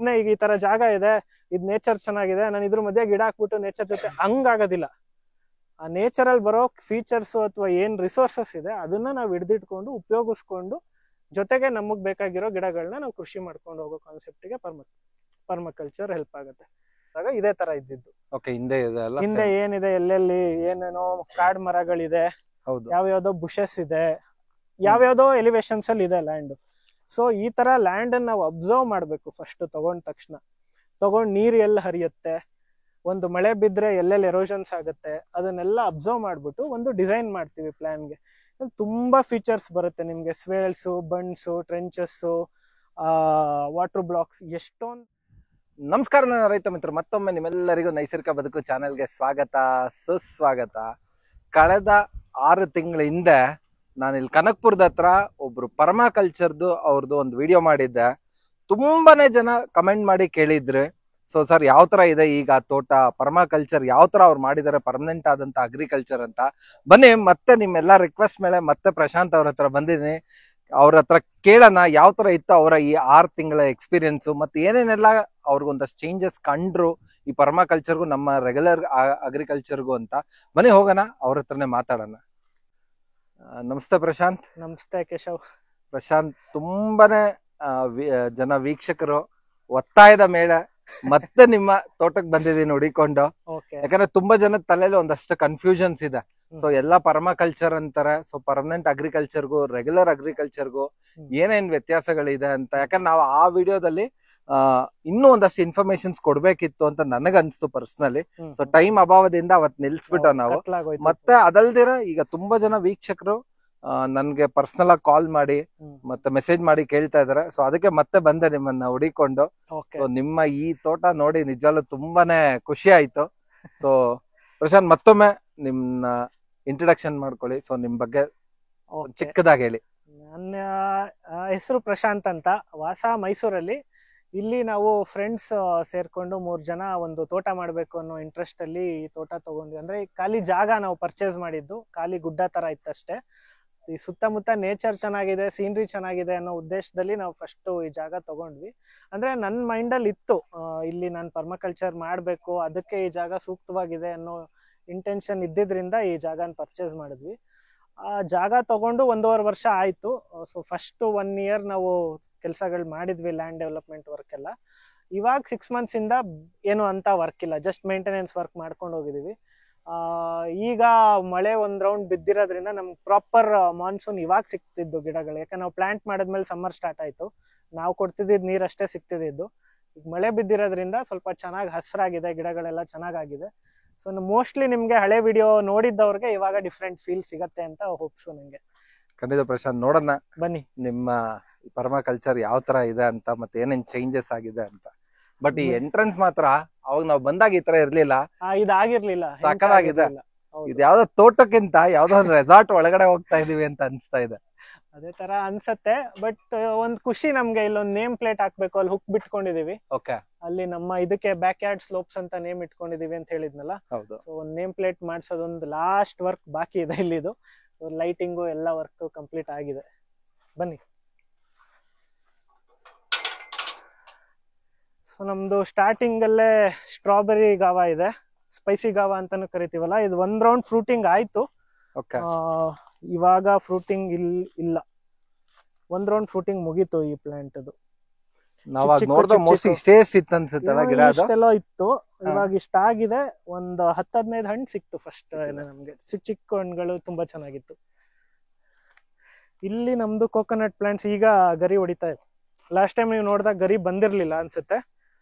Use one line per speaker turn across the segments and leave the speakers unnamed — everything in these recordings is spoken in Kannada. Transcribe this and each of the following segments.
ಸುಮ್ನೆ ಈಗ ಈ ತರ ಜಾಗ ಇದೆ, ಇದ್ ನೇಚರ್ ಚೆನ್ನಾಗಿದೆ, ನಾನು ಇದ್ರ ಮಧ್ಯೆ ಗಿಡ ಹಾಕ್ಬಿಟ್ಟು ನೇಚರ್ ಜೊತೆ ಹಂಗಾಗೋದಿಲ್ಲ. ಆ ನೇಚರಲ್ಲಿ ಬರೋ ಫೀಚರ್ಸ್ ಅಥವಾ ಏನ್ ರಿಸೋರ್ಸಸ್ ಇದೆ ಅದನ್ನ ನಾವು ಹಿಡಿದಿಟ್ಕೊಂಡು ಉಪಯೋಗಿಸ್ಕೊಂಡು ಜೊತೆಗೆ ನಮಗ್ ಬೇಕಾಗಿರೋ ಗಿಡಗಳನ್ನ ನಾವು ಕೃಷಿ ಮಾಡ್ಕೊಂಡು ಹೋಗೋ ಕಾನ್ಸೆಪ್ಟಿಗೆ ಪರ್ಮಕಲ್ಚರ್ ಹೆಲ್ಪ್ ಆಗುತ್ತೆ. ಆಗ ಇದೇ ತರ ಇದ್ದಿದ್ದು. ಹಿಂದೆ ಏನಿದೆ, ಎಲ್ಲೆಲ್ಲಿ ಏನೇನೋ ಕಾಡ್ ಮರಗಳಿದೆ, ಯಾವ್ಯಾವ್ದೋ ಬುಷಸ್ ಇದೆ, ಯಾವ್ಯಾವ್ದೋ ಎಲಿವೇಶನ್ಸ್ ಅಲ್ಲಿ ಇದೆ ಲ್ಯಾಂಡ್. ಸೊ ಈ ತರ ಲ್ಯಾಂಡ್ ಅನ್ನ ನಾವು ಅಬ್ಸರ್ವ್ ಮಾಡ್ಬೇಕು. ಫಸ್ಟ್ ತಗೊಂಡ ತಕ್ಷಣ ನೀರ್ ಎಲ್ಲಿ ಹರಿಯುತ್ತೆ, ಒಂದು ಮಳೆ ಬಿದ್ರೆ ಎಲ್ಲೆಲ್ಲಿ ಎರೋಷನ್ಸ್ ಆಗುತ್ತೆ, ಅದನ್ನೆಲ್ಲ ಅಬ್ಸರ್ವ್ ಮಾಡ್ಬಿಟ್ಟು ಒಂದು ಡಿಸೈನ್ ಮಾಡ್ತೀವಿ ಪ್ಲಾನ್ಗೆ. ತುಂಬಾ ಫೀಚರ್ಸ್ ಬರುತ್ತೆ ನಿಮ್ಗೆ, ಸ್ವೇಲ್ಸ್, ಬಂಡ್ಸ್, ಟ್ರೆಂಚಸ್, ವಾಟರ್ ಬ್ಲಾಕ್ಸ್, ಎಷ್ಟೊಂದು.
ನಮಸ್ಕಾರ ನನ್ನ ರೈತ ಮಿತ್ರ, ಮತ್ತೊಮ್ಮೆ ನಿಮ್ಮೆಲ್ಲರಿಗೂ ನೈಸರ್ಗಿಕ ಬದುಕು ಚಾನೆಲ್ಗೆ ಸ್ವಾಗತ ಸುಸ್ವಾಗತ. ಕಳೆದ 6 ತಿಂಗಳ ಹಿಂದೆ ನಾನು ಇಲ್ಲಿ ಕನಕಪುರದ ಹತ್ರ ಒಬ್ರು ಪರ್ಮಾಕಲ್ಚರ್ದು ಅವ್ರದ್ದು ಒಂದು ವಿಡಿಯೋ ಮಾಡಿದ್ದೆ. ತುಂಬಾನೇ ಜನ ಕಮೆಂಟ್ ಮಾಡಿ ಕೇಳಿದ್ರು, ಸೊ ಸರ್ ಯಾವ ತರ ಇದೆ ಈಗ ತೋಟ, ಪರ್ಮಾಕಲ್ಚರ್ ಯಾವ ತರ ಅವ್ರು ಮಾಡಿದ್ದಾರೆ, ಪರ್ಮನೆಂಟ್ ಆದಂತ ಅಗ್ರಿಕಲ್ಚರ್ ಅಂತ. ಬನ್ನಿ ಮತ್ತೆ ನಿಮ್ಮೆಲ್ಲ ರಿಕ್ವೆಸ್ಟ್ ಮೇಲೆ ಮತ್ತೆ ಪ್ರಶಾಂತ್ ಅವ್ರ ಹತ್ರ ಬಂದಿದ್ದೀನಿ. ಅವ್ರ ಹತ್ರ ಕೇಳೋಣ ಯಾವ ತರ ಇತ್ತು ಅವರ ಈ 6 ತಿಂಗಳ ಎಕ್ಸ್ಪೀರಿಯನ್ಸ್, ಮತ್ತೆ ಏನೇನೆಲ್ಲ ಅವ್ರಿಗೊಂದಷ್ಟು ಚೇಂಜಸ್ ಕಂಡ್ರು ಈ ಪರ್ಮಾಕಲ್ಚರ್ಗೂ ನಮ್ಮ ರೆಗ್ಯುಲರ್ ಅಗ್ರಿಕಲ್ಚರ್ಗೂ ಅಂತ. ಬನ್ನಿ ಹೋಗೋಣ, ಅವ್ರ ಹತ್ರನೇ ಮಾತಾಡೋಣ. ನಮಸ್ತೆ ಪ್ರಶಾಂತ್.
ನಮಸ್ತೆ ಕೇಶವ್.
ಪ್ರಶಾಂತ್, ತುಂಬಾನೇ ಜನ ವೀಕ್ಷಕರು ಒತ್ತಾಯದ ಮೇಲೆ ಮತ್ತೆ ನಿಮ್ಮ ತೋಟಕ್ಕೆ ಬಂದಿದ್ದೀನಿ ಹುಡಿಕೊಂಡು. ಯಾಕಂದ್ರೆ ತುಂಬಾ ಜನದ ತಲೆಯಲ್ಲಿ ಒಂದಷ್ಟು ಕನ್ಫ್ಯೂಷನ್ಸ್ ಇದೆ. ಸೊ ಎಲ್ಲಾ ಪರ್ಮಾಕಲ್ಚರ್ ಅಂತಾರೆ, ಸೊ ಪರ್ಮನೆಂಟ್ ಅಗ್ರಿಕಲ್ಚರ್ಗೂ ರೆಗ್ಯುಲರ್ ಅಗ್ರಿಕಲ್ಚರ್ಗೂ ಏನೇನ್ ವ್ಯತ್ಯಾಸಗಳಿದೆ ಅಂತ. ಯಾಕಂದ್ರೆ ನಾವು ಆ ವಿಡಿಯೋದಲ್ಲಿ ಇನ್ನೂ ಒಂದಷ್ಟು ಇನ್ಫಾರ್ಮೇಶನ್ಸ್ ಕೊಡ್ಬೇಕಿತ್ತು ಅಂತ ನನಗನ್ಸ್ತು ಪರ್ಸನಲಿ. ಸೊ ಟೈಮ್ ಅಭಾವದಿಂದ ಅವತ್ ನಿಲ್ಸ್ಬಿಟ್ಟು ನಾವು. ಮತ್ತೆ ಅದಲ್ದಿರ ಈಗ ತುಂಬಾ ಜನ ವೀಕ್ಷಕರು ನನ್ಗೆ ಪರ್ಸನಲ್ ಆಗಿ ಕಾಲ್ ಮಾಡಿ ಮತ್ತೆ ಮೆಸೇಜ್ ಮಾಡಿ ಕೇಳ್ತಾ ಇದಾರೆ. ಸೊ ಅದಕ್ಕೆ ಮತ್ತೆ ಬಂದೆ ನಿಮ್ಮನ್ನ ಹುಡಿಕೊಂಡು. ಸೊ ನಿಮ್ಮ ಈ ತೋಟ ನೋಡಿ ನಿಜವಾಗ್ಲೂ ತುಂಬಾನೇ ಖುಷಿ ಆಯ್ತು. ಸೊ ಪ್ರಶಾಂತ್, ಮತ್ತೊಮ್ಮೆ ನಿಮ್ನ ಇಂಟ್ರಡಕ್ಷನ್ ಮಾಡ್ಕೊಳ್ಳಿ. ಸೊ ನಿಮ್ ಬಗ್ಗೆ ಚಿಕ್ಕದಾಗಿ ಹೇಳಿ.
ನನ್ನ ಹೆಸರು ಪ್ರಶಾಂತ್ ಅಂತ, ವಾಸ ಮೈಸೂರಲ್ಲಿ. ಇಲ್ಲಿ ನಾವು ಫ್ರೆಂಡ್ಸ್ ಸೇರ್ಕೊಂಡು 3 ಜನ ಒಂದು ತೋಟ ಮಾಡ್ಬೇಕು ಅನ್ನೋ ಇಂಟ್ರೆಸ್ಟ್ ಅಲ್ಲಿ ಈ ತೋಟ ತಗೊಂಡ್ವಿ. ಅಂದ್ರೆ ಖಾಲಿ ಜಾಗ ನಾವು ಪರ್ಚೇಸ್ ಮಾಡಿದ್ದು, ಖಾಲಿ ಗುಡ್ಡ ತರ ಇತ್ತಷ್ಟೇ. ಈ ಸುತ್ತಮುತ್ತ ನೇಚರ್ ಚೆನ್ನಾಗಿದೆ, ಸೀನರಿ ಚೆನ್ನಾಗಿದೆ ಅನ್ನೋ ಉದ್ದೇಶದಲ್ಲಿ ನಾವು ಫಸ್ಟ್ ಈ ಜಾಗ ತಗೊಂಡ್ವಿ. ಅಂದ್ರೆ ನನ್ನ ಮೈಂಡಲ್ಲಿ ಇತ್ತು, ಇಲ್ಲಿ ನಾನು ಪರ್ಮಾಕಲ್ಚರ್ ಮಾಡಬೇಕು, ಅದಕ್ಕೆ ಈ ಜಾಗ ಸೂಕ್ತವಾಗಿದೆ ಅನ್ನೋ ಇಂಟೆನ್ಷನ್ ಇದ್ದಿದ್ರಿಂದ ಈ ಜಾಗನ ಪರ್ಚೇಸ್ ಮಾಡಿದ್ವಿ. ಆ ಜಾಗ ತಗೊಂಡು 1.5 ವರ್ಷ ಆಯ್ತು. ಸೊ ಫಸ್ಟ್ 1 ಇಯರ್ ನಾವು ಕೆಲಸಗಳು ಮಾಡಿದ್ವಿ, ಲ್ಯಾಂಡ್ ಡೆವಲಪ್ಮೆಂಟ್ ವರ್ಕ್ ಎಲ್ಲ. ಇವಾಗ 6 ಮಂತ್ಸ್ ಇಂದ ಏನು ಅಂತ ವರ್ಕ್ ಇಲ್ಲ, ಜಸ್ಟ್ ಮೇಂಟೆನೆನ್ಸ್ ವರ್ಕ್ ಮಾಡ್ಕೊಂಡು ಹೋಗಿದೀವಿ. ಈಗ ಮಳೆ ಒಂದ್ ರೌಂಡ್ ಬಿದ್ದಿರೋದ್ರಿಂದ ನಮ್ಗೆ ಪ್ರಾಪರ್ ಮಾನ್ಸೂನ್ ಇವಾಗ ಸಿಕ್ತಿದ್ದು ಗಿಡಗಳು. ಯಾಕಂದ್ರೆ ನಾವು ಪ್ಲಾಂಟ್ ಮಾಡಿದ್ಮೇಲೆ ಸಮ್ಮರ್ ಸ್ಟಾರ್ಟ್ ಆಯ್ತು, ನಾವು ಕೊಡ್ತಿದ್ದಿದ್ದು ನೀರಷ್ಟೇ ಸಿಕ್ತಿದ್ದು. ಈಗ ಮಳೆ ಬಿದ್ದಿರೋದ್ರಿಂದ ಸ್ವಲ್ಪ ಚೆನ್ನಾಗಿ ಹಸಿರಾಗಿದೆ, ಗಿಡಗಳೆಲ್ಲ ಚೆನ್ನಾಗಾಗಿದೆ. ಸೊ ಮೋಸ್ಟ್ಲಿ ನಿಮ್ಗೆ ಹಳೆ ವಿಡಿಯೋ ನೋಡಿದ್ದವ್ರಿಗೆ ಇವಾಗ ಡಿಫ್ರೆಂಟ್ ಫೀಲ್ ಸಿಗತ್ತೆ ಅಂತ ಹೋಪ್ಸು ನಂಗೆ.
ಖಂಡಿತ ಪ್ರಶಾಂತ್, ನೋಡೋಣ
ಬನ್ನಿ
ನಿಮ್ಮ ಪರ್ಮಾಕಲ್ಚರ್ ಯಾವ ತರ ಇದೆ ಅಂತ, ಮತ್ತೆ ಏನೇನ್ ಚೇಂಜಸ್ ಆಗಿದೆ ಅಂತ. ಬಟ್ ಈ ಎಂಟ್ರೆನ್ಸ್ ಮಾತ್ರ ಅವಾಗ ನಾವು ಬಂದಾಗ ಈ ತರ ಇರ್ಲಿಲ್ಲ,
ಇದಾಗಿರ್ಲಿಲ್ಲ,
ಸಾಕಾಗಿದೆ. ಇದು ಯಾವ್ದೋ ತೋಟಕ್ಕಿಂತ ಯಾವ್ದೋ ಒಂದು ರೆಸಾರ್ಟ್ ಒಳಗಡೆ ಹೋಗ್ತಾ ಇದೀವಿ ಅಂತ ಅನ್ಸ್ತಾ ಇದೆ.
ಅದೇ ತರ ಅನ್ಸತ್ತೆ. ಬಟ್ ಒಂದ್ ಖುಷಿ ನಮ್ಗೆ, ಇಲ್ಲೊಂದ್ ನೇಮ್ ಪ್ಲೇಟ್ ಹಾಕ್ಬೇಕು, ಅಲ್ಲಿ ಹುಕ್ ಬಿಟ್ಕೊಂಡಿದೀವಿ. ಅಲ್ಲಿ ನಮ್ಮ ಇದಕ್ಕೆ ಬ್ಯಾಕ್ ಯಾರ್ಡ್ ಸ್ಲೋಪ್ಸ್ ಅಂತ ನೇಮ್ ಇಟ್ಕೊಂಡಿದೀವಿ ಅಂತ ಹೇಳಿದ್ನಲ್ಲ. ಸೊ ಒಂದ್ ನೇಮ್ ಪ್ಲೇಟ್ ಮಾಡ್ಸೋದೊಂದು ಲಾಸ್ಟ್ ವರ್ಕ್ ಬಾಕಿ ಇದೆ ಇಲ್ಲಿದು. ಸೊ ಲೈಟಿಂಗು ಎಲ್ಲ ವರ್ಕ್ ಕಂಪ್ಲೀಟ್ ಆಗಿದೆ. ಬನ್ನಿ. ಸೊ ನಮ್ದು ಸ್ಟಾರ್ಟಿಂಗ್ ಅಲ್ಲೇ ಸ್ಟ್ರಾಬೆರಿ ಗಾವ ಇದೆ, ಸ್ಪೈಸಿ ಗಾವ ಅಂತಾನು ಕರಿತೀವಲ್ಲ. ಇದು 1 ರೌಂಡ್ ಫ್ರೂಟಿಂಗ್ ಆಯ್ತು, ಇವಾಗ ಫ್ರೂಟಿಂಗ್ ಇಲ್ಲ. 1 ರೌಂಡ್ ಫ್ರೂಟಿಂಗ್ ಮುಗೀತು ಈ ಪ್ಲಾಂಟ್. ಅದು ಇಷ್ಟೆಲ್ಲ ಇತ್ತು, ಇವಾಗ ಇಷ್ಟ ಆಗಿದೆ. ಒಂದು 10-15 ಹಣ್ಣು ಸಿಕ್ತು ಫಸ್ಟ್ ನಮ್ಗೆ. ಚಿಕ್ಕ ಹಣ್ಣುಗಳು ತುಂಬಾ ಚೆನ್ನಾಗಿತ್ತು. ಇಲ್ಲಿ ನಮ್ದು ಕೋಕೋನಟ್ ಪ್ಲಾಂಟ್ಸ್ ಈಗ ಗರಿ ಹೊಡಿತಾ ಇದೆ. ಲಾಸ್ಟ್ ಟೈಮ್ ನೀವು ನೋಡಿದಾಗ ಗರಿ ಬಂದಿರ್ಲಿಲ್ಲ ಅನ್ಸುತ್ತೆ.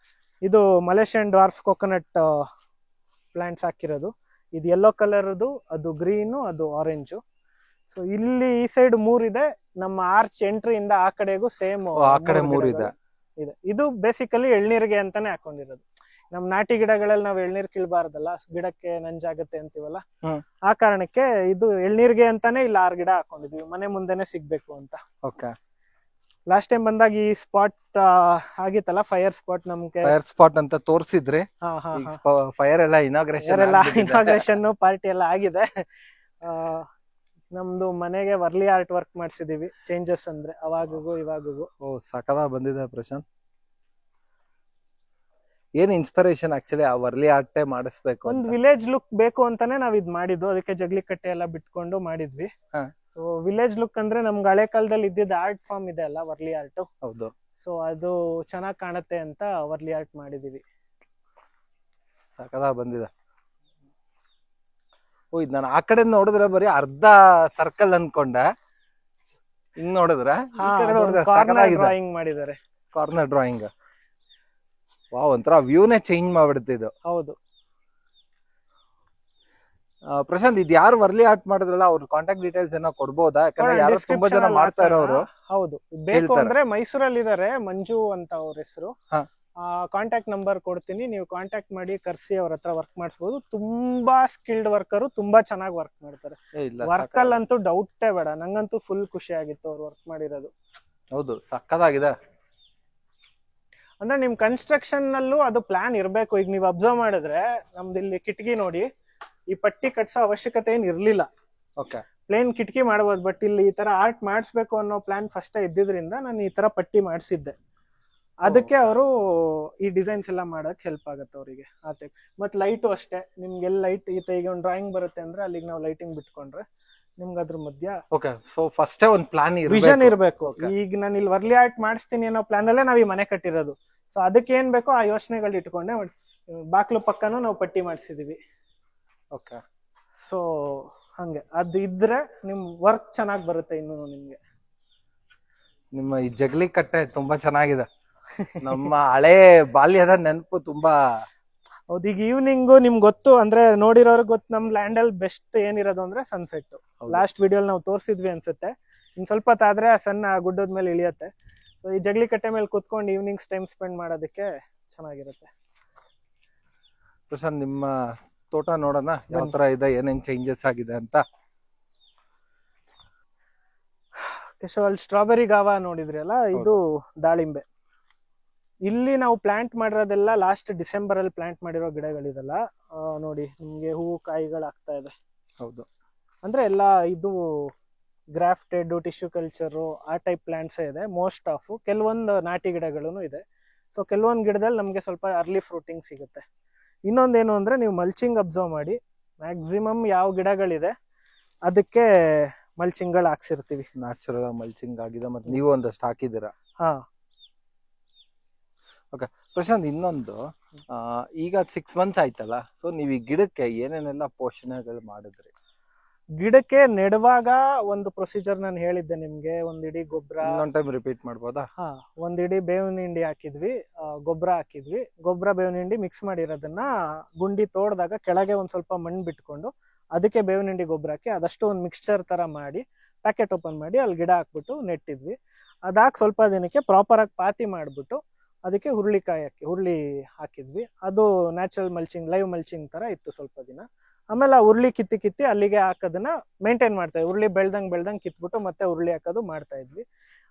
ಇದು ಮಲೇಷಿಯನ್ ಡ್ವಾರ್ಫ್ ಕೋಕೋನಟ್ ಪ್ಲಾಂಟ್ಸ್ ಹಾಕಿರೋದು. ಇದು ಯೆಲ್ಲೋ ಕಲರ್ದು, ಅದು ಗ್ರೀನು, ಅದು ಆರೆಂಜು. ಸೊ ಇಲ್ಲಿ ಈ ಸೈಡ್ 3 ಇದೆ. ನಮ್ಮ ಆರ್ಚ್ ಎಂಟ್ರಿಯಿಂದ ಆ ಕಡೆಗೂ ಸೇಮ್ ಇದೆ. ಇದು ಬೇಸಿಕಲಿ ಎಳ್ನೀರಿಗೆ ಅಂತಾನೆ ಹಾಕೊಂಡಿರೋದು. ನಮ್ ನಾಟಿ ಗಿಡಗಳಲ್ಲಿ ನಾವು ಎಳ್ನೀರ್ ಕೀಳ್ಬಾರ್ದಲ್ಲ, ಗಿಡಕ್ಕೆ ನಂಜಾಗತ್ತೆ ಅಂತೀವಲ್ಲ, ಆ ಕಾರಣಕ್ಕೆ ಇದು ಎಳ್ನೀರ್ಗೆ ಅಂತಾನೆ ಇಲ್ಲಿ 6 ಗಿಡ ಹಾಕೊಂಡಿದ್ವಿ, ಮನೆ ಮುಂದೆನೆ ಸಿಗ್ಬೇಕು ಅಂತ. ಲಾಸ್ಟ್ ಟೈಮ್ ಬಂದಾಗ ಈ ಸ್ಪಾಟ್ ಆಗಿತ್ತಲ್ಲ, ಫೈರ್ ಸ್ಪಾಟ್, ನಮ್ಗೆ
ಫೈರ್ ಸ್ಪಾಟ್ ಅಂತ ತೋರಿಸಿದ್ರೆ ಫೈರ್ ಎಲ್ಲ
ಇನಾಗ್ರೇಷನ್ ಪಾರ್ಟಿ ಎಲ್ಲ ಆಗಿದೆ. ನಮ್ದು ಮನೆಗೆ ವರ್ಲಿ ಆರ್ಟ್ ವರ್ಕ್ ಮಾಡ್ಸಿದೀವಿ, ಚೇಂಜಸ್ ಅಂದ್ರೆ ಅವಾಗೂ ಇವಾಗೂ.
ಸಕಲ ಬಂದಿದೆ ಪ್ರಶಾಂತ್. ಏನ್ ಇನ್ಸ್ಪಿರೇಷನ್ ಆಕ್ಚುಲಿ ಆ ವರ್ಲಿ ಆರ್ಟೇ ಮಾಡಿಸ್ಬೇಕು
ಒಂದ್
ಅಂತ?
ವಿಲೇಜ್ ಲುಕ್ ಬೇಕು ಅಂತಾನೆ ನಾವ್ ಇದ್ ಮಾಡಿದ್ದು, ಅದಕ್ಕೆ ಜಗ್ಲಿ ಕಟ್ಟೆ ಎಲ್ಲ ಬಿಟ್ಕೊಂಡು ಮಾಡಿದ್ವಿ.
ಹಾ.
ಸೊ ವಿಲೇಜ್ ಲುಕ್ ಅಂದ್ರೆ ನಮ್ಗೆ ಹಳೆ ಕಾಲದಲ್ಲಿ ಇದ್ದಿದ್ದ ಆರ್ಟ್ ಫಾರ್ಮ್ ಇದೆ ಅಲ್ಲ, ವರ್ಲಿ ಆರ್ಟ್.
ಹೌದು.
ಸೊ ಅದು ಚೆನ್ನಾಗ್ ಕಾಣುತ್ತೆ ಅಂತ ವರ್ಲಿ ಆರ್ಟ್ ಮಾಡಿದೀವಿ.
ಸಕದಾಗ ಬಂದಿದೆ. ಓ, ಇದ್ ನಾನು ಆ ಕಡೆ ನೋಡಿದ್ರೆ ಬರೀ ಅರ್ಧ ಸರ್ಕಲ್ ಅನ್ಕೊಂಡೆ, ಹಿಂಗ್ ನೋಡಿದ್ರೆ
ಡ್ರಾಯಿಂಗ್ ಮಾಡಿದ್ದಾರೆ,
ಕಾರ್ನರ್ ಡ್ರಾಯಿಂಗ್. ವಾವ್, ಒಂಥರ ವ್ಯೂನೇ ಚೇಂಜ್ ಮಾಡ್ಬಿಡ್ತಿದ್ದು.
ಹೌದು.
ಪ್ರಶಾಂತ್, ಇದು ಯಾರು ವರ್ಲಿ ಆರ್ಟ್ ಮಾಡಿದ್ರಲ್ಲ ಅವ್ರ ಕಾಂಟ್ಯಾಕ್ಟ್ ಡೀಟೇಲ್ಸ್ ಏನೋ ಕೊಡ್ಬೋದಾ? ಯಾಕಂದ್ರೆ ಯಾರು ತುಂಬಾ ಜನ ಮಾಡ್ತಾ ಇರೋರು.
ಹೌದು, ಬೇಕು ಅಂದ್ರೆ ಮೈಸೂರಲ್ಲಿ ಇದಾರೆ, ಮಂಜು ಅಂತ ಅವ್ರ ಹೆಸರು. ಕಾಂಟ್ಯಾಕ್ಟ್ ನಂಬರ್ ಕೊಡ್ತೀನಿ, ನೀವು ಕಾಂಟ್ಯಾಕ್ಟ್ ಮಾಡಿ ಕರ್ಸಿ ಅವ್ರ ಹತ್ರ ವರ್ಕ್ ಮಾಡಿಸ್ಬೋದು. ತುಂಬಾ ಸ್ಕಿಲ್ಡ್ ವರ್ಕರು, ತುಂಬಾ ಚೆನ್ನಾಗಿ ವರ್ಕ್ ಮಾಡ್ತಾರೆ. ವರ್ಕ್ ಅಲ್ಲಂತೂ ಡೌಟೇ ಬೇಡ, ನಂಗಂತೂ ಫುಲ್ ಖುಷಿ ಆಗಿತ್ತು ಅವ್ರು ವರ್ಕ್ ಮಾಡಿರೋದು.
ಹೌದು, ಸಕ್ಕದಾಗಿದೆ.
ಅಂದ್ರೆ ನಿಮ್ ಕನ್ಸ್ಟ್ರಕ್ಷನ್ ನಲ್ಲೂ ಅದು ಪ್ಲಾನ್ ಇರ್ಬೇಕು. ಈಗ ನೀವು ಅಬ್ಸರ್ವ್ ಮಾಡಿದ್ರೆ ನಮ್ದು ಇಲ್ಲಿ ಕಿಟಕಿ ನೋಡಿ, ಈ ಪಟ್ಟಿ ಕಟ್ಸೋ ಅವಶ್ಯಕತೆ ಏನ್ ಇರ್ಲಿಲ್ಲ. ಪ್ಲೇನ್ ಕಿಟಕಿ ಮಾಡ್ಬೋದು, ಬಟ್ ಇಲ್ಲಿ ಈ ತರ ಆರ್ಟ್ ಮಾಡಿಸ್ಬೇಕು ಅನ್ನೋ ಪ್ಲಾನ್ ಫಸ್ಟ್ ಇದ್ದಿದ್ರಿಂದ ನಾನು ಈ ತರ ಪಟ್ಟಿ ಮಾಡಿಸಿದ್ದೆ. ಅದಕ್ಕೆ ಅವರು ಈ ಡಿಸೈನ್ಸ್ ಎಲ್ಲ ಮಾಡಕ್ ಹೆಲ್ಪ್ ಆಗುತ್ತೆ ಅವರಿಗೆ. ಮತ್ತೆ ಲೈಟು ಅಷ್ಟೇ, ನಿಮ್ಗೆ ಎಲ್ಲಿ ಲೈಟ್ ಈಗ ಒಂದು ಡ್ರಾಯಿಂಗ್ ಬರುತ್ತೆ ಅಂದ್ರೆ ಅಲ್ಲಿಗೆ ನಾವು ಲೈಟಿಂಗ್ ಬಿಟ್ಕೊಂಡ್ರೆ ನಿಮ್ಗೆ ಅದ್ರ ಮಧ್ಯ
ಫಸ್ಟ್ ಒಂದು ಪ್ಲಾನ್
ವಿಷನ್ ಇರ್ಬೇಕು. ಈಗ ನಾನು ಇಲ್ಲಿ ವರ್ಲಿ ಆರ್ಟ್ ಮಾಡಿಸ್ತೀನಿ ಅನ್ನೋ ಪ್ಲಾನ್ ಅಲ್ಲೇ ನಾವ್ ಈ ಮನೆ ಕಟ್ಟಿರೋದು. ಸೊ ಅದಕ್ಕೆ ಏನ್ ಬೇಕೋ ಆ ಯೋಚನೆಗಳು ಇಟ್ಕೊಂಡೆ ಬಾಕ್ಲು ಪಕ್ಕನೂ ನಾವು ಪಟ್ಟಿ ಮಾಡಿಸಿದೀವಿ. ಸೊ ಹಂಗೆ ಅದು ಇದ್ರೆ ನಿಮ್ ವರ್ಕ್ ಚೆನ್ನಾಗಿ ಬರುತ್ತೆ. ಇನ್ನು ನಿಮ್ಗೆ
ನಿಮ್ಮ ಈ ಜಗ್ಲಿ ಕಟ್ಟೆ ತುಂಬಾ ಚೆನ್ನಾಗಿದೆ. ನಮ್ಮ ಹಳೆ ಬಾಲ್ಯದ ನೆನಪು ತುಂಬಾ.
ಹೌದು, ಈಗ ಈವ್ನಿಂಗ್ ನಿಮ್ಗೆ ಗೊತ್ತು ಅಂದ್ರೆ ನೋಡಿರೋರ್ಗೆ ಗೊತ್ತು, ನಮ್ ಲ್ಯಾಂಡ್ ಅಲ್ಲಿ ಬೆಸ್ಟ್ ಏನಿರೋದು ಅಂದ್ರೆ ಸನ್ಸೆಟ್. ಲಾಸ್ಟ್ ವಿಡಿಯೋಲ್ ನಾವು ತೋರಿಸಿದ್ವಿ ಅನ್ಸುತ್ತೆ. ಇನ್ ಸ್ವಲ್ಪ ಹೊತ್ತಾದ್ರೆ ಆ ಸಣ್ಣ ಗುಡ್ಡದ ಮೇಲೆ ಇಳಿಯುತ್ತೆ. ಸೊ ಈ ಜಗ್ಲಿ ಕಟ್ಟೆ ಮೇಲೆ ಕುತ್ಕೊಂಡು ಈವ್ನಿಂಗ್ಸ್ ಟೈಮ್ ಸ್ಪೆಂಡ್ ಮಾಡೋದಕ್ಕೆ ಚೆನ್ನಾಗಿರುತ್ತೆ.
ಪ್ರಶಾಂತ್, ನಿಮ್ಮ ತೋಟ ನೋಡೋಣ ಯಾವ ತರ ಇದೆ, ಏನೇನ್ ಚೇಂಜಸ್ ಆಗಿದೆ ಅಂತ.
ಸೊ ಅಲ್ಲಿ ಸ್ಟ್ರಾಬೆರಿ ಗಾವ ನೋಡಿದ್ರಿ ಅಲ್ಲ, ಇದು ದಾಳಿಂಬೆ. ಇಲ್ಲಿ ನಾವು ಪ್ಲಾಂಟ್ ಮಾಡಿರೋದೆಲ್ಲ ಲಾಸ್ಟ್ ಡಿಸೆಂಬರ್ ಅಲ್ಲಿ ಪ್ಲಾಂಟ್ ಮಾಡಿರೋ ಗಿಡಗಳಿದೆಲ್ಲ ನೋಡಿ, ನಿಮ್ಗೆ ಹೂವು ಕಾಯಿಗಳಾಗ್ತಾ ಇದೆ.
ಹೌದು,
ಅಂದ್ರೆ ಎಲ್ಲ ಇದು ಗ್ರಾಫ್ಟೆಡ್ ಟಿಶ್ಯೂ ಕಲ್ಚರು ಆ ಟೈಪ್ ಪ್ಲಾಂಟ್ಸೇ ಇದೆ ಮೋಸ್ಟ್ ಆಫ್. ಕೆಲವೊಂದು ನಾಟಿ ಗಿಡಗಳು ಇದೆ. ಸೊ ಕೆಲವೊಂದು ಗಿಡದಲ್ಲಿ ನಮ್ಗೆ ಸ್ವಲ್ಪ ಅರ್ಲಿ ಫ್ರೂಟಿಂಗ್ ಸಿಗುತ್ತೆ. ಇನ್ನೊಂದೇನು ಅಂದ್ರೆ ನೀವು ಮಲ್ಚಿಂಗ್ ಅಬ್ಸರ್ವ್ ಮಾಡಿ, ಮ್ಯಾಕ್ಸಿಮಮ್ ಯಾವ ಗಿಡಗಳಿದೆ ಅದಕ್ಕೆ ಮಲ್ಚಿಂಗ್ಗಳು ಹಾಕ್ಸಿರ್ತೀವಿ.
ನ್ಯಾಚುರಲ್ ಮಲ್ಚಿಂಗ್ ಆಗಿದೆ, ಮತ್ತೆ ನೀವು ಒಂದಷ್ಟು ಹಾಕಿದ್ದೀರಾ.
ಹಾ,
ಓಕೆ ಪ್ರಶಾಂತ್, ಇನ್ನೊಂದು ಈಗ 6 months ಆಯ್ತಲ್ಲ, ಸೊ ನೀವು ಈ ಗಿಡಕ್ಕೆ ಏನೇನೆಲ್ಲ ಪೋಷಣೆಗಳು ಮಾಡಿದ್ರಿ?
ಗಿಡಕ್ಕೆ ನೆಡುವಾಗ ಒಂದು ಪ್ರೊಸೀಜರ್ ನಾನು ಹೇಳಿದ್ದೆ ನಿಮ್ಗೆ. ಒಂದಿಡಿ ಗೊಬ್ಬರ,
ಇನ್ನೊಂದ್ ಟೈಮ್ ರಿಪೀಟ್ ಮಾಡ್ಬೋದಾ?
ಒಂದಿಡಿ ಬೇವಿನ ಹಿಂಡಿ ಹಾಕಿದ್ವಿ, ಗೊಬ್ಬರ ಹಾಕಿದ್ವಿ. ಗೊಬ್ಬರ ಬೇವಿನ ಹಿಂಡಿ ಮಿಕ್ಸ್ ಮಾಡಿರೋದನ್ನ ಗುಂಡಿ ತೋಡ್ದಾಗ ಕೆಳಗೆ ಒಂದ್ ಸ್ವಲ್ಪ ಮಣ್ಣು ಬಿಟ್ಕೊಂಡು ಅದಕ್ಕೆ ಬೇವಿನ ಹಿಂಡಿ ಗೊಬ್ಬರ ಹಾಕಿ ಅದಷ್ಟು ಒಂದು ಮಿಕ್ಸ್ಚರ್ ತರ ಮಾಡಿ ಪ್ಯಾಕೆಟ್ ಓಪನ್ ಮಾಡಿ ಅಲ್ಲಿ ಗಿಡ ಹಾಕ್ಬಿಟ್ಟು ನೆಟ್ಟಿದ್ವಿ. ಅದಾಕ್ ಸ್ವಲ್ಪ ದಿನಕ್ಕೆ ಪ್ರಾಪರ್ ಆಗಿ ಪಾತಿ ಮಾಡ್ಬಿಟ್ಟು ಅದಕ್ಕೆ ಹುರುಳಿ ಹಾಕಿದ್ವಿ. ಅದು ನ್ಯಾಚುರಲ್ ಮಲ್ಚಿಂಗ್, ಲೈವ್ ಮಲ್ಚಿಂಗ್ ತರ ಇತ್ತು ಸ್ವಲ್ಪ ದಿನ. ಆಮೇಲೆ ಆ ಹುರುಳಿ ಕಿತ್ತಿ ಅಲ್ಲಿಗೆ ಹಾಕೋದನ್ನ ಮೇಂಟೈನ್ ಮಾಡ್ತಾ ಇದ್ವಿ. ಹುರುಳಿ ಬೆಳ್ದಂಗ್ ಕಿತ್ಬಿಟ್ಟು ಮತ್ತೆ ಹುರುಳಿ ಹಾಕೋದು ಮಾಡ್ತಾ ಇದ್ವಿ.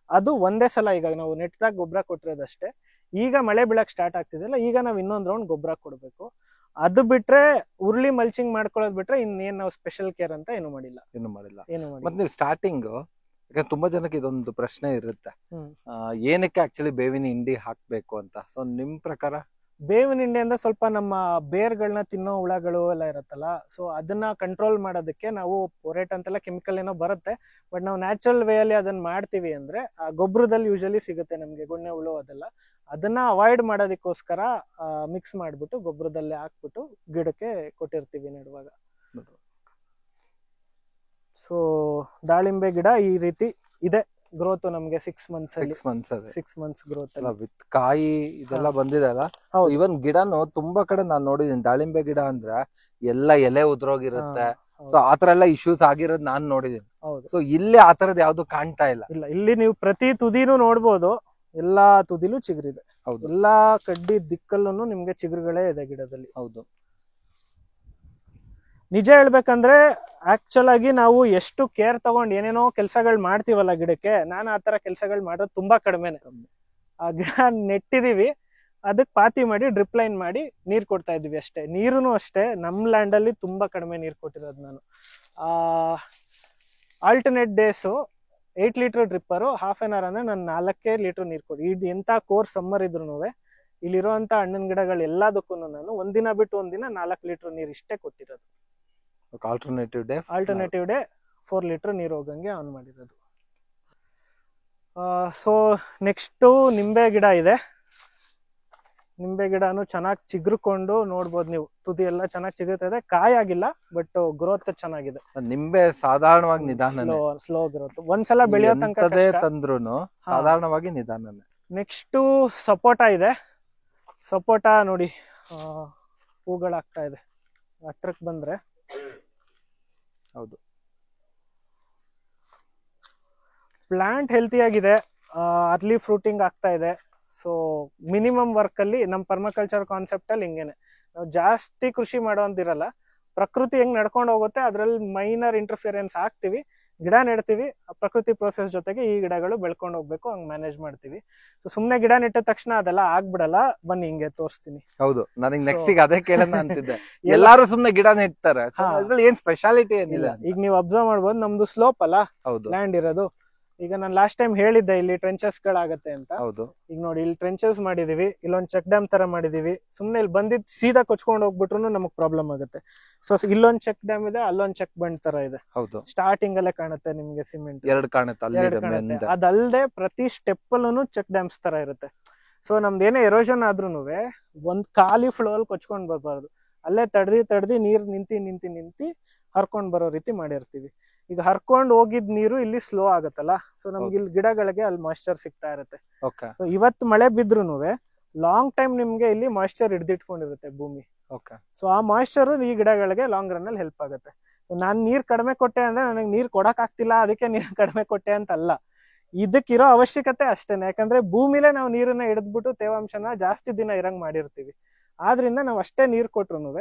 ಅದು ಒಂದೇ ಸಲ. ಈಗ ನಾವು ನೆಟ್ದಾಗ ಗೊಬ್ಬರ ಕೊಟ್ಟಿರೋದಷ್ಟೇ. ಈಗ ಮಳೆ ಬೀಳಕ್ ಸ್ಟಾರ್ಟ್ ಆಗ್ತಿದೆಯಲ್ಲ, ಈಗ ನಾವು ಇನ್ನೊಂದ್ ರೌಂಡ್ ಗೊಬ್ಬರ ಕೊಡ್ಬೇಕು. ಅದು ಬಿಟ್ರೆ ಹುರುಳಿ ಮಲ್ಚಿಂಗ್ ಮಾಡ್ಕೊಳ್ಳೋದ್ ಬಿಟ್ರೆ ಇನ್ನೇನ್ ನಾವು ಸ್ಪೆಷಲ್ ಕೇರ್ ಅಂತ ಏನು ಮಾಡಿಲ್ಲ.
ಮತ್ತೆ ನೀವು ಸ್ಟಾರ್ಟಿಂಗ್, ಯಾಕಂದ್ರೆ ತುಂಬಾ ಜನಕ್ಕೆ ಇದೊಂದು ಪ್ರಶ್ನೆ ಇರುತ್ತೆ, ಏನಕ್ಕೆ ಆಕ್ಚುಲಿ ಬೇವಿನ ಹಿಂಡಿ ಹಾಕ್ಬೇಕು ಅಂತ. ಸೊ ನಿಮ್ ಪ್ರಕಾರ?
ಬೇವಿನ ಹಿಂಡಿ ಅಂದ್ರೆ ಸ್ವಲ್ಪ ನಮ್ಮ ಬೇರ್ಗಳನ್ನ ತಿನ್ನೋ ಹುಳಗಳು ಎಲ್ಲ ಇರುತ್ತಲ್ಲ, ಸೊ ಅದನ್ನ ಕಂಟ್ರೋಲ್ ಮಾಡೋದಕ್ಕೆ ನಾವು ಪೊರೇಟ್ ಅಂತೆಲ್ಲ ಕೆಮಿಕಲ್ ಏನೋ ಬರುತ್ತೆ, ಬಟ್ ನಾವು ನ್ಯಾಚುರಲ್ ವೇ ಅಲ್ಲಿ ಅದನ್ನ ಮಾಡ್ತೀವಿ. ಅಂದ್ರೆ ಆ ಗೊಬ್ಬರದಲ್ಲಿ ಯೂಶಲಿ ಸಿಗುತ್ತೆ ನಮ್ಗೆ ಗುಣ್ಣೆ ಹುಳು ಅದೆಲ್ಲ. ಅದನ್ನ ಅವಾಯ್ಡ್ ಮಾಡೋದಕ್ಕೋಸ್ಕರ ಮಿಕ್ಸ್ ಮಾಡ್ಬಿಟ್ಟು ಗೊಬ್ಬರದಲ್ಲೇ ಹಾಕ್ಬಿಟ್ಟು ಗಿಡಕ್ಕೆ ಕೊಟ್ಟಿರ್ತೀವಿ ನೆಡುವಾಗ. ಸೊ ದಾಳಿಂಬೆ ಗಿಡ ಈ ರೀತಿ ಇದೆ ಗ್ರೋತ್ ನಮ್ಗೆ 6 months ಗ್ರೋತ್
ವಿತ್ ಕಾಯಿ ಇದೆಲ್ಲ ಬಂದಿದೆ ಅಲ್ಲ. ಇವನ್ ಗಿಡನು ತುಂಬಾ ಕಡೆ ನಾನ್ ನೋಡಿದೀನಿ, ದಾಳಿಂಬೆ ಗಿಡ ಅಂದ್ರೆ ಎಲ್ಲ ಎಲೆ ಉದ್ರೋಗಿರುತ್ತೆ. ಸೊ ಆತರ ಎಲ್ಲ ಇಶ್ಯೂಸ್ ಆಗಿರೋದು ನಾನ್ ನೋಡಿದೀನಿ. ಸೊ ಇಲ್ಲಿ ಆತರದ್ ಯಾವ್ದು ಕಾಣ್ತಾ ಇಲ್ಲ.
ಇಲ್ಲಿ ನೀವು ಪ್ರತಿ ತುದಿನೂ ನೋಡ್ಬೋದು, ಎಲ್ಲಾ ತುದಿಲೂ ಚಿಗುರಿದೆ. ಎಲ್ಲಾ ಕಡ್ಡಿ ದಿಕ್ಕಲ್ಲೂ ನಿಮ್ಗೆ ಚಿಗುರುಗಳೇ ಇದೆ ಗಿಡದಲ್ಲಿ.
ಹೌದು,
ನಿಜ ಹೇಳ್ಬೇಕಂದ್ರೆ ಆಕ್ಚುಲ್ ಆಗಿ ನಾವು ಎಷ್ಟು ಕೇರ್ ತಗೊಂಡ್ ಏನೇನೋ ಕೆಲ್ಸಗಳು ಮಾಡ್ತೀವಲ್ಲ ಗಿಡಕ್ಕೆ, ನಾನು ಆತರ ಕೆಲ್ಸಗಳು ಮಾಡೋದು ತುಂಬಾ ಕಡಿಮೆನೆ. ಆ ಗಿಡ ನೆಟ್ಟಿದೀವಿ, ಅದಕ್ಕೆ ಪಾತಿ ಮಾಡಿ ಡ್ರಿಪ್ ಲೈನ್ ಮಾಡಿ ನೀರ್ ಕೊಡ್ತಾ ಇದ್ವಿ ಅಷ್ಟೇ. ನೀರುನು ಅಷ್ಟೇ ನಮ್ ಲ್ಯಾಂಡ್ ಅಲ್ಲಿ ತುಂಬಾ ಕಡಿಮೆ ನೀರ್ ಕೊಟ್ಟಿರೋದು ನಾನು. Alternate days 8 litre dripper, 1/2 an hour ಅಂದ್ರೆ ನಾನು 4 ಲೀಟರ್ ನೀರ್ ಕೊಡಿ. ಇದು ಎಂತ ಕೋರ್ ಸಮ್ಮರ್ ಇದ್ರು ಇಲ್ಲಿರುವಂತ ಹಣ್ಣಿನ ಗಿಡಗಳು ಎಲ್ಲದಕ್ಕೂ ನಾನು ಒಂದಿನ ಬಿಟ್ಟು ಒಂದಿನ 4 ಲೀಟರ್ ನೀರು ಇಷ್ಟೇ ಕೊಟ್ಟಿರೋದು. ಆಲ್ಟರ್ನೇಟಿವ್ ಡೇ 4 ಲೀಟರ್ ನೀರು ಹೋಗಂಗೆ ಆನ್ ಮಾಡಿರೋದು. ಸೊ ನೆಕ್ಸ್ಟ್ ನಿಂಬೆ ಗಿಡ ಇದೆ. ನಿಂಬೆ ಗಿಡನು ಚೆನ್ನಾಗಿ ಚಿಗುರ್ಕೊಂಡು ನೋಡ್ಬೋದು ನೀವು, ತುದಿ ಎಲ್ಲ ಚೆನ್ನಾಗಿ ಚಿಗುರ್ತಾ ಇದೆ, ಕಾಯಾಗಿಲ್ಲ ಬಟ್ ಗ್ರೋತ್ ಚೆನ್ನಾಗಿದೆ.
ನಿಂಬೆ ಸಾಧಾರಣವಾಗಿ ನಿಧಾನ,
ಸ್ಲೋ ಗ್ರೋತ್, ಒಂದ್ಸಲ ಬೆಳೆಯೋ ತನಕ
ತಂದ್ರುನು ಸಾಧಾರಣವಾಗಿ ನಿಧಾನ. ನೆಕ್ಸ್ಟ್
ಸಪೋಟ ಇದೆ. ಸಪೋಟ ನೋಡಿ ಹೂಗಳಾಗ್ತಾ ಇದೆ, ಹತ್ರಕ್ ಬಂದ್ರೆ
ಹೌದು
ಪ್ಲಾಂಟ್ ಹೆಲ್ತಿ ಆಗಿದೆ, ಅರ್ಲಿ ಫ್ರೂಟಿಂಗ್ ಆಗ್ತಾ ಇದೆ. ಸೊ ಮಿನಿಮಮ್ ವರ್ಕ್ ಅಲ್ಲಿ ನಮ್ಮ ಪರ್ಮಕಲ್ಚರ್ ಕಾನ್ಸೆಪ್ಟ್ ಅಲ್ಲಿ ಹಿಂಗೇನೆ, ನಾವು ಜಾಸ್ತಿ ಕೃಷಿ ಮಾಡೋಂತಿರಲ್ಲ, ಪ್ರಕೃತಿ ಹೆಂಗ್ ನಡ್ಕೊಂಡು ಹೋಗುತ್ತೆ ಅದ್ರಲ್ಲಿ ಮೈನರ್ ಇಂಟರ್ಫಿಯರೆನ್ಸ್ ಹಾಕ್ತಿವಿ, ಗಿಡ ನೆಡ್ತೀವಿ, ಪ್ರಕೃತಿ ಪ್ರೋಸೆಸ್ ಜೊತೆಗೆ ಈ ಗಿಡಗಳು ಬೆಳ್ಕೊಂಡು ಹೋಗ್ಬೇಕು, ಹಂಗ್ ಮ್ಯಾನೇಜ್ ಮಾಡ್ತೀವಿ. ಸೊ ಸುಮ್ನೆ ಗಿಡ ನೆಟ್ಟ ತಕ್ಷಣ ಅದೆಲ್ಲ ಆಗ್ಬಿಡಲ್ಲ, ಬನ್ನಿ ಹಿಂಗೆ ತೋರಿಸ್ತೀನಿ.
ಹೌದು, ನನಗೆ ನೆಕ್ಸ್ಟ್ ಈಗ ಅದೇ ಕೇಳೋಣ ಅಂತಿದ್ದೆ. ಎಲ್ಲಾರು ಸುಮ್ನೆ ಗಿಡ ನೆಡ್ತಾರೆ, ಅದ್ರಲ್ಲಿ ಏನ್ ಸ್ಪೆಷಾಲಿಟಿ ಏನಿಲ್ಲ.
ಈಗ ನೀವು ಅಬ್ಸರ್ವ್ ಮಾಡ್ಬೋದು, ನಮ್ದು ಸ್ಲೋಪ್ ಅಲ್ಲ ಲ್ಯಾಂಡ್ ಇರೋದು. ಈಗ ನಾನು ಲಾಸ್ಟ್ ಟೈಮ್ ಹೇಳಿದ್ದೆ ಇಲ್ಲಿ ಟ್ರೆಂಚಸ್ ಗಳಾಗತ್ತೆ ಅಂತ. ಈಗ ನೋಡಿ ಇಲ್ಲಿ ಟ್ರೆಂಚಸ್ ಮಾಡಿದೀವಿ, ಇಲ್ಲೊಂದ್ ಚೆಕ್ ಡ್ಯಾಮ್ ತರ ಮಾಡಿದೀವಿ. ಸುಮ್ನೆ ಇಲ್ಲಿ ಬಂದಿದ್ ಸೀದಾ ಕೊಚ್ಕೊಂಡು ಹೋಗ್ಬಿಟ್ರು ನಮಗ್ ಪ್ರಾಬ್ಲಮ್ ಆಗುತ್ತೆ. ಸೊ ಇಲ್ಲೊಂದ್ ಚೆಕ್ ಡ್ಯಾಮ್ ಇದೆ, ಅಲ್ಲೊಂದ್ ಚೆಕ್ ಬಂಡ್ ತರ ಇದೆ. ಸ್ಟಾರ್ಟಿಂಗ್ ಅಲ್ಲೇ ಕಾಣುತ್ತೆ ನಿಮ್ಗೆ ಸಿಮೆಂಟ್, ಎರಡು ಕಾಣುತ್ತೆ. ಅದಲ್ದೆ ಪ್ರತಿ ಸ್ಟೆಪ್ ಅಲ್ಲೂ ಚೆಕ್ ಡ್ಯಾಮ್ಸ್ ತರ ಇರುತ್ತೆ. ಸೊ ನಮ್ದು ಏನೇ ಎರೋಷನ್ ಆದ್ರೂನು ಒಂದ್ ಖಾಲಿ ಫ್ಲೋ ಅಲ್ಲಿ ಕೊಚ್ಕೊಂಡ್ ಬರ್ಬಾರ್ದು, ಅಲ್ಲೇ ತಡ್ದಿ ನೀರ್ ನಿಂತಿ ಹರ್ಕೊಂಡ್ ಬರೋ ರೀತಿ ಮಾಡಿರ್ತೀವಿ. ಈಗ ಹರ್ಕೊಂಡ್ ಹೋಗಿದ್ ನೀರು ಇಲ್ಲಿ ಸ್ಲೋ ಆಗತ್ತಲ್ಲ, ಸೊ ನಮ್ಗೆ ಇಲ್ಲಿ ಗಿಡಗಳಿಗೆ ಅಲ್ಲಿ ಮಾಯಿಶ್ಚರ್ ಸಿಗ್ತಾ ಇರುತ್ತೆ. ಇವತ್ತು ಮಳೆ ಬಿದ್ರುನು ಲಾಂಗ್ ಟೈಮ್ ನಿಮ್ಗೆ ಇಲ್ಲಿ ಮಾಯಿಶ್ಚರ್ ಹಿಡ್ದಿಟ್ಕೊಂಡಿರುತ್ತೆ ಭೂಮಿ. ಸೊ ಆ ಮಾಯಿಶ್ಚರ್ ಈ ಗಿಡಗಳಿಗೆ ಲಾಂಗ್ ರನ್ ಅಲ್ಲಿ ಹೆಲ್ಪ್ ಆಗುತ್ತೆ. ಸೊ ನಾನ್ ನೀರ್ ಕಡಿಮೆ ಕೊಟ್ಟೆ ಅಂದ್ರೆ ನನಗೆ ನೀರ್ ಕೊಡಕ್ ಆಗ್ತಿಲ್ಲ ಅದಕ್ಕೆ ನೀರ್ ಕಡಿಮೆ ಕೊಟ್ಟೆ ಅಂತ ಅಲ್ಲ, ಇದಕ್ಕಿರೋ ಅವಶ್ಯಕತೆ ಅಷ್ಟೇನೆ. ಯಾಕಂದ್ರೆ ಭೂಮಿಲೇ ನಾವು ನೀರನ್ನ ಹಿಡಿದ್ಬಿಟ್ಟು ತೇವಾಂಶನ ಜಾಸ್ತಿ ದಿನ ಇರಂಗ್ ಮಾಡಿರ್ತೀವಿ. ಆದ್ರಿಂದ ನಾವು ಅಷ್ಟೇ ನೀರ್ ಕೊಟ್ರುನು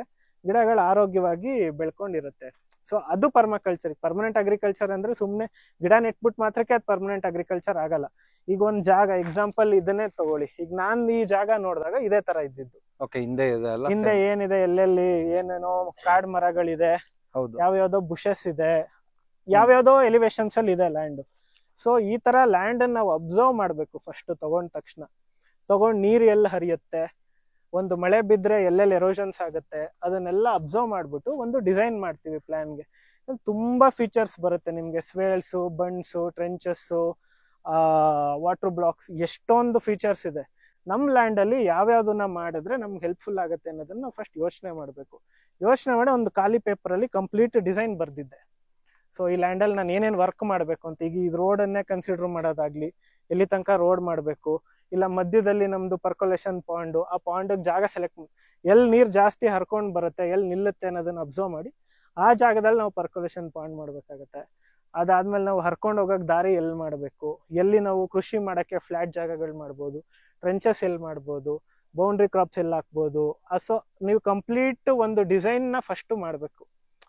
ಗಿಡಗಳು ಆರೋಗ್ಯವಾಗಿ ಬೆಳ್ಕೊಂಡಿರುತ್ತೆ. ಸೊ ಅದು ಪರ್ಮಕಲ್ಚರ್. ಪರ್ಮನೆಂಟ್ ಅಗ್ರಿಕಲ್ಚರ್ ಅಂದ್ರೆ ಸುಮ್ನೆ ಗಿಡ ನೆಟ್ಬಿಟ್ಟು ಮಾತ್ರಕ್ಕೆ ಅದು ಪರ್ಮನೆಂಟ್ ಅಗ್ರಿಕಲ್ಚರ್ ಆಗಲ್ಲ. ಈಗ ಒಂದ್ ಜಾಗ ಎಕ್ಸಾಂಪಲ್ ಇದನ್ನೇ ತಗೊಳ್ಳಿ, ಈಗ ನಾನ್ ಈ ಜಾಗ ನೋಡಿದಾಗ ಇದೇ ತರ ಇದ್ದಿದ್ದು. ಹಿಂದೆ ಏನಿದೆ, ಎಲ್ಲೆಲ್ಲಿ ಏನೇನೋ ಕಾಡ್ ಮರಗಳಿದೆ, ಯಾವ್ಯಾವ್ದೋ ಬುಷಸ್ ಇದೆ, ಯಾವ್ಯಾವ್ದೋ ಎಲಿವೇಶನ್ಸ್ ಅಲ್ಲಿ ಇದೆ ಲ್ಯಾಂಡ್. ಸೊ ಈ ತರ ಲ್ಯಾಂಡ್ ನಾವು ಅಬ್ಸರ್ವ್ ಮಾಡ್ಬೇಕು ಫಸ್ಟ್. ತಗೊಂಡ್ ತಕ್ಷಣ ನೀರ್ ಎಲ್ಲಿ ಹರಿಯುತ್ತೆ, ಒಂದು ಮಳೆ ಬಿದ್ರೆ ಎಲ್ಲೆಲ್ಲಿ ಎರೋಷನ್ಸ್ ಆಗುತ್ತೆ, ಅದನ್ನೆಲ್ಲ ಅಬ್ಸರ್ವ್ ಮಾಡ್ಬಿಟ್ಟು ಒಂದು ಡಿಸೈನ್ ಮಾಡ್ತೀವಿ ಪ್ಲಾನ್ಗೆ. ತುಂಬಾ ಫೀಚರ್ಸ್ ಬರುತ್ತೆ ನಿಮ್ಗೆ, ಸ್ವೇಲ್ಸ್, ಬಂಡ್ಸ್, ಟ್ರೆಂಚಸ್, ವಾಟರ್ ಬ್ಲಾಕ್ಸ್, ಎಷ್ಟೊಂದು ಫೀಚರ್ಸ್ ಇದೆ. ನಮ್ ಲ್ಯಾಂಡ್ ಅಲ್ಲಿ ಯಾವ್ಯಾವ್ದನ್ನ ಮಾಡಿದ್ರೆ ನಮ್ಗೆ ಹೆಲ್ಪ್ಫುಲ್ ಆಗುತ್ತೆ ಅನ್ನೋದನ್ನ ನಾವು ಫಸ್ಟ್ ಯೋಚನೆ ಮಾಡ್ಬೇಕು. ಯೋಚನೆ ಮಾಡಿ ಒಂದು ಖಾಲಿ ಪೇಪರ್ ಅಲ್ಲಿ ಕಂಪ್ಲೀಟ್ ಡಿಸೈನ್ ಬರ್ದಿದ್ದೆ. ಸೊ ಈ ಲ್ಯಾಂಡ್ ಅಲ್ಲಿ ನಾನು ಏನೇನ್ ವರ್ಕ್ ಮಾಡ್ಬೇಕು ಅಂತ. ಈಗ ಈ ರೋಡ್ ಅನ್ನೇ ಕನ್ಸಿಡರ್ ಮಾಡೋದಾಗ್ಲಿ, ಎಲ್ಲಿ ತನಕ ರೋಡ್ ಮಾಡ್ಬೇಕು, ಇಲ್ಲ ಮಧ್ಯದಲ್ಲಿ ನಮ್ದು ಪರ್ಕೊಲೇಷನ್ ಪಾಂಡ್, ಆ ಪಾಂಡ್ ಜಾಗ ಸೆಲೆಕ್ಟ್, ಎಲ್ಲಿ ನೀರ್ ಜಾಸ್ತಿ ಹರ್ಕೊಂಡ್ ಬರುತ್ತೆ, ಎಲ್ಲಿ ನಿಲ್ಲುತ್ತೆ ಅನ್ನೋದನ್ನ ಅಬ್ಸರ್ವ್ ಮಾಡಿ ಆ ಜಾಗದಲ್ಲಿ ನಾವು ಪರ್ಕೊಲೇಷನ್ ಪಾಂಡ್ ಮಾಡ್ಬೇಕಾಗತ್ತೆ. ಅದಾದ್ಮೇಲೆ ನಾವು ಹರ್ಕೊಂಡ್ ಹೋಗಕ್ ದಾರಿ ಎಲ್ಲಿ ಮಾಡ್ಬೇಕು, ಎಲ್ಲಿ ನಾವು ಕೃಷಿ ಮಾಡಕ್ಕೆ ಫ್ಲಾಟ್ ಜಾಗಗಳು ಮಾಡ್ಬೋದು, ಟ್ರೆಂಚಸ್ ಎಲ್ಲಿ ಮಾಡ್ಬೋದು, ಬೌಂಡ್ರಿ ಕ್ರಾಪ್ಸ್ ಎಲ್ಲಿ ಹಾಕ್ಬೋದು. ಸೊ ನೀವು ಕಂಪ್ಲೀಟ್ ಒಂದು ಡಿಸೈನ್ ನ ಫಸ್ಟ್ ಮಾಡ್ಬೇಕು.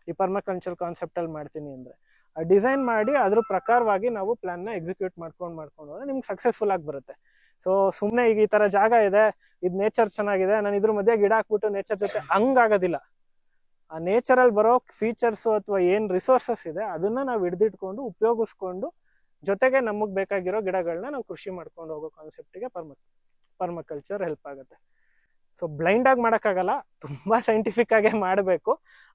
ಈ ಪರ್ಮಕಲ್ಚರ್ ಕಾನ್ಸೆಪ್ಟ್ ಅಲ್ಲಿ ಮಾಡ್ತೀನಿ ಅಂದ್ರೆ ಆ ಡಿಸೈನ್ ಮಾಡಿ ಅದ್ರ ಪ್ರಕಾರವಾಗಿ ನಾವು ಪ್ಲಾನ್ ನ ಎಕ್ಸಿಕ್ಯೂಟ್ ಮಾಡ್ಕೊಂಡು ಹೋದ್ರೆ ನಿಮ್ಗೆ ಸಕ್ಸಸ್ಫುಲ್ ಆಗಿ ಬರುತ್ತೆ. ಸೊ ಸುಮ್ನೆ ಈಗ ಈ ತರ ಜಾಗ ಇದೆ, ಇದ್ ನೇಚರ್ ಚೆನ್ನಾಗಿದೆ, ನಾನು ಇದ್ರ ಮಧ್ಯೆ ಗಿಡ ಹಾಕ್ಬಿಟ್ಟು ನೇಚರ್ ಜೊತೆ ಹಂಗಾಗೋದಿಲ್ಲ. ಆ ನೇಚರ್ ಅಲ್ಲಿ ಬರೋ ಫೀಚರ್ಸ್ ಅಥವಾ ಏನ್ ರಿಸೋರ್ಸಸ್ ಇದೆ ಅದನ್ನ ನಾವು ಹಿಡಿದಿಟ್ಕೊಂಡು ಉಪಯೋಗಿಸ್ಕೊಂಡು ಜೊತೆಗೆ ನಮಗ್ ಬೇಕಾಗಿರೋ ಗಿಡಗಳನ್ನ ನಾವು ಕೃಷಿ ಮಾಡ್ಕೊಂಡು ಹೋಗೋ ಕಾನ್ಸೆಪ್ಟಿಗೆ ಪರ್ಮಕಲ್ಚರ್ ಹೆಲ್ಪ್ ಆಗುತ್ತೆ. ಸೊ ಬ್ಲೈಂಡ್ ಆಗಿ ಮಾಡಕ್ಕಾಗಲ್ಲ, ತುಂಬಾ ಸೈಂಟಿಫಿಕ್ ಆಗೇ ಮಾಡ್ಬೇಕು.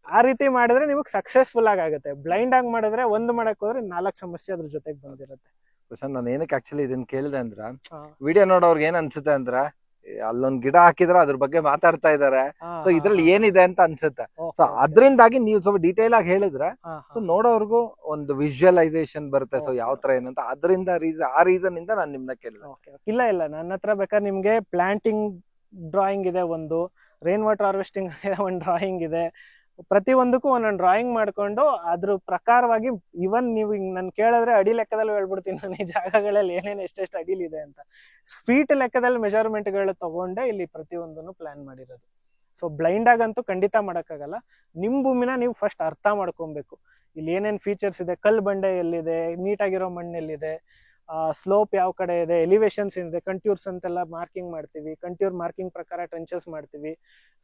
ಆ ರೀತಿ ಮಾಡಿದ್ರೆ ನಿಮಗ್ ಸಕ್ಸಸ್ಫುಲ್ ಆಗುತ್ತೆ. ಬ್ಲೈಂಡ್ ಆಗಿ ಮಾಡಿದ್ರೆ ಒಂದು ಮಾಡಕ್ ಹೋದ್ರೆ 4 ಸಮಸ್ಯೆ ಅದ್ರ ಜೊತೆಗೆ ಬಂದಿರುತ್ತೆ.
ನಾನು ಏನಕ್ಕೆ ಆಕ್ಚುಲಿ ಇದನ್ನ ಕೇಳಿದೆ ಅಂದ್ರ, ವಿಡಿಯೋ ನೋಡೋರ್ಗೆ ಏನ್ ಅನ್ಸುತ್ತೆ ಅಂದ್ರ ಅಲ್ಲೊಂದ್ ಗಿಡ ಹಾಕಿದ್ರ ಅದ್ರ ಬಗ್ಗೆ ಮಾತಾಡ್ತಾ ಇದಾರೆ, ಸೊ ಇದ್ರಲ್ಲಿ ಏನಿದೆ ಅಂತ ಅನ್ಸುತ್ತೆ. ಸೊ ಅದ್ರಿಂದಾಗಿ ನೀವು ಸ್ವಲ್ಪ ಡೀಟೇಲ್ ಆಗಿ ಹೇಳಿದ್ರೆ ಸೊ ನೋಡೋರ್ಗು ಒಂದು ವಿಜುವಲೈಸೇಷನ್ ಬರುತ್ತೆ. ಸೊ ಯಾವ ತರ ಏನಂತ ಅದರಿಂದ ಆ ರೀಸನ್ ಇಂದ ನಾನು ನಿಮ್ನ ಕೇಳಿದೆ.
ಇಲ್ಲ ನನ್ನ ಹತ್ರ ಬೇಕಾದ್ರೆ ನಿಮ್ಗೆ ಪ್ಲಾಂಟಿಂಗ್ ಡ್ರಾಯಿಂಗ್ ಇದೆ, ಒಂದು ರೈನ್ ವಾಟರ್ ಹಾರ್ವೆಸ್ಟಿಂಗ್ ಒಂದು ಡ್ರಾಯಿಂಗ್ ಇದೆ. ಪ್ರತಿ ಒಂದಕ್ಕೂ ಒಂದೊಂದು ಡ್ರಾಯಿಂಗ್ ಮಾಡ್ಕೊಂಡು ಅದ್ರ ಪ್ರಕಾರವಾಗಿ ಇವನ್ ನೀವು ನನ್ ಕೇಳಿದ್ರೆ ಅಡಿ ಲೆಕ್ಕದಲ್ಲಿ ಹೇಳ್ಬಿಡ್ತೀನಿ ನಾನು ಈ ಜಾಗಗಳಲ್ಲಿ ಏನೇನು ಎಷ್ಟೆಷ್ಟು ಅಡಿಲ್ ಇದೆ ಅಂತ. ಫೀಟ್ ಲೆಕ್ಕದಲ್ಲಿ ಮೆಜರ್ಮೆಂಟ್ ಗಳು ತಗೊಂಡೆ ಇಲ್ಲಿ ಪ್ರತಿಯೊಂದನ್ನು ಪ್ಲಾನ್ ಮಾಡಿರೋದು. ಸೊ ಬ್ಲೈಂಡ್ ಆಗಂತೂ ಖಂಡಿತ ಮಾಡಕ್ಕಾಗಲ್ಲ. ನಿಮ್ ಭೂಮಿನ ನೀವು ಫಸ್ಟ್ ಅರ್ಥ ಮಾಡ್ಕೊಬೇಕು. ಇಲ್ಲಿ ಏನೇನ್ ಫೀಚರ್ಸ್ ಇದೆ, ಕಲ್ ಬಂಡೆ ಎಲ್ಲಿದೆ, ನೀಟಾಗಿರೋ ಮಣ್ಣು ಎಲ್ಲಿದೆ, ಸ್ಲೋಪ್ ಯಾವ ಕಡೆ ಇದೆ, ಎಲಿವೇಶನ್ಸ್ ಏನಿದೆ, ಕಂಟ್ಯೂರ್ಸ್ ಅಂತೆಲ್ಲ ಮಾರ್ಕಿಂಗ್ ಮಾಡ್ತೀವಿ. ಕಂಟ್ಯೂರ್ ಮಾರ್ಕಿಂಗ್ ಪ್ರಕಾರ ಟ್ರೆಂಚಸ್ ಮಾಡ್ತೀವಿ.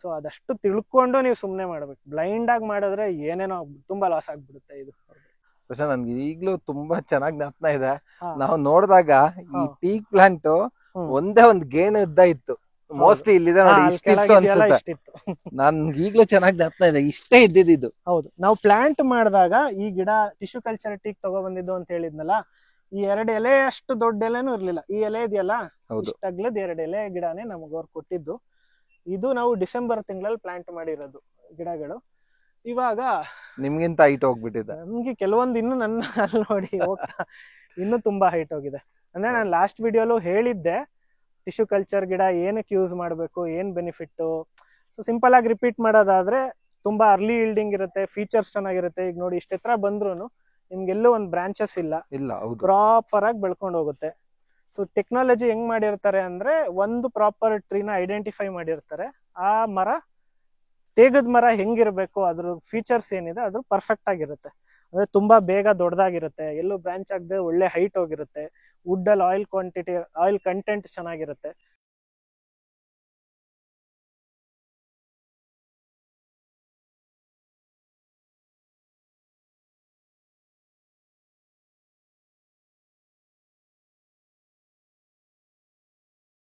ಸೊ ಅದಷ್ಟು ತಿಳ್ಕೊಂಡು ನೀವು ಸುಮ್ನೆ ಮಾಡ್ಬೇಕು. ಬ್ಲೈಂಡ್ ಆಗಿ ಮಾಡಿದ್ರೆ ಏನೇನೋ ತುಂಬಾ ಲಾಸ್ ಆಗ್ಬಿಡುತ್ತೆ. ಇದು
ನನ್ಗೆ ಈಗ್ಲೂ ತುಂಬಾ ಚೆನ್ನಾಗಿ ಜ್ಞಾಪನ ಇದೆ. ನಾವು ನೋಡಿದಾಗ ಈ ಟೀಕ್ ಪ್ಲಾಂಟ್ ಒಂದೇ ಒಂದ್ ಗೇಣು ಉದ್ದ ಇತ್ತು, ಮೋಸ್ಟ್ಲಿ ಇಲ್ಲಿದೆ ನೋಡಿ, ಇಷ್ಟಿತ್ತು ಅನ್ಸುತ್ತೆ.
ಇಷ್ಟಿತ್ತು.
ನಾನ್ ಈಗ್ಲೂ ಚೆನ್ನಾಗಿ ಜ್ಞಾಪನ ಇದೆ, ಇಷ್ಟೇ ಇದ್ದಿದ್ದು.
ಹೌದು, ನಾವು ಪ್ಲಾಂಟ್ ಮಾಡಿದಾಗ ಈ ಗಿಡ ಟಿಶ್ಯೂ ಕಲ್ಚರ್ ಟೀಕ್ ತಗೊಬಂದಿದ್ದು ಅಂತ ಹೇಳಿದ್ನಲ್ಲ, ಈ 2 ಎಲೆ ಅಷ್ಟು ದೊಡ್ಡ ಎಲೆನೂ ಇರ್ಲಿಲ್ಲ. ಈ ಎಲೆ ಇದೆಯಲ್ಲ, ಇಷ್ಟಾಗ್ಲದ್ 2 ಎಲೆ ಗಿಡನೇ ನಮಗ್ ಅವ್ರು ಕೊಟ್ಟಿದ್ದು. ಇದು ನಾವು ಡಿಸೆಂಬರ್ ತಿಂಗಳಲ್ಲಿ ಪ್ಲಾಂಟ್ ಮಾಡಿರೋದು ಗಿಡಗಳು. ಇವಾಗ
ನಿಮ್ಗಿಂತ ಹೈಟ್ ಹೋಗ್ಬಿಟ್ಟಿದೆ.
ನಮ್ಗೆ ಕೆಲವೊಂದು ಇನ್ನು ನನ್ನ ಅಲ್ಲಿ ನೋಡಿ ಹೋಗ್ತಾ ಇನ್ನು ತುಂಬಾ ಹೈಟ್ ಹೋಗಿದೆ. ಅಂದ್ರೆ ನಾನು ಲಾಸ್ಟ್ ವಿಡಿಯೋಲು ಹೇಳಿದ್ದೆ ಟಿಶ್ಯೂ ಕಲ್ಚರ್ ಗಿಡ ಏನಕ್ಕೆ ಯೂಸ್ ಮಾಡಬೇಕು, ಏನ್ ಬೆನಿಫಿಟ್. ಸೊ ಸಿಂಪಲ್ ಆಗಿ ರಿಪೀಟ್ ಮಾಡೋದಾದ್ರೆ, ತುಂಬಾ ಅರ್ಲಿ ಈಲ್ಡಿಂಗ್ ಇರುತ್ತೆ, ಫೀಚರ್ಸ್ ಚೆನ್ನಾಗಿರುತ್ತೆ. ಈಗ ನೋಡಿ, ಇಷ್ಟ ಎತ್ತರ ಬಂದ್ರು ನಿಮ್ಗೆಲ್ಲೂ ಒಂದು ಬ್ರಾಂಚಸ್ ಇಲ್ಲ, ಪ್ರಾಪರ್ ಆಗಿ ಬೆಳ್ಕೊಂಡು ಹೋಗುತ್ತೆ. ಸೊ ಟೆಕ್ನಾಲಜಿ ಹೆಂಗ್ ಮಾಡಿರ್ತಾರೆ ಅಂದ್ರೆ, ಒಂದು ಪ್ರಾಪರ್ ಟ್ರೀನ ಐಡೆಂಟಿಫೈ ಮಾಡಿರ್ತಾರೆ. ಆ ಮರ ತೇಗದ ಮರ ಹೆಂಗಿರ್ಬೇಕು, ಅದ್ರ ಫೀಚರ್ಸ್ ಏನಿದೆ ಅದು ಪರ್ಫೆಕ್ಟ್ ಆಗಿರುತ್ತೆ. ಅಂದ್ರೆ ತುಂಬಾ ಬೇಗ ದೊಡ್ಡದಾಗಿರುತ್ತೆ, ಎಲ್ಲೂ ಬ್ರಾಂಚ್ ಆಗದೆ ಒಳ್ಳೆ ಹೈಟ್ ಹೋಗಿರುತ್ತೆ. ವುಡ್ ಅಲ್ಲಿ ಆಯಿಲ್ ಕಂಟೆಂಟ್ ಚೆನ್ನಾಗಿರುತ್ತೆ.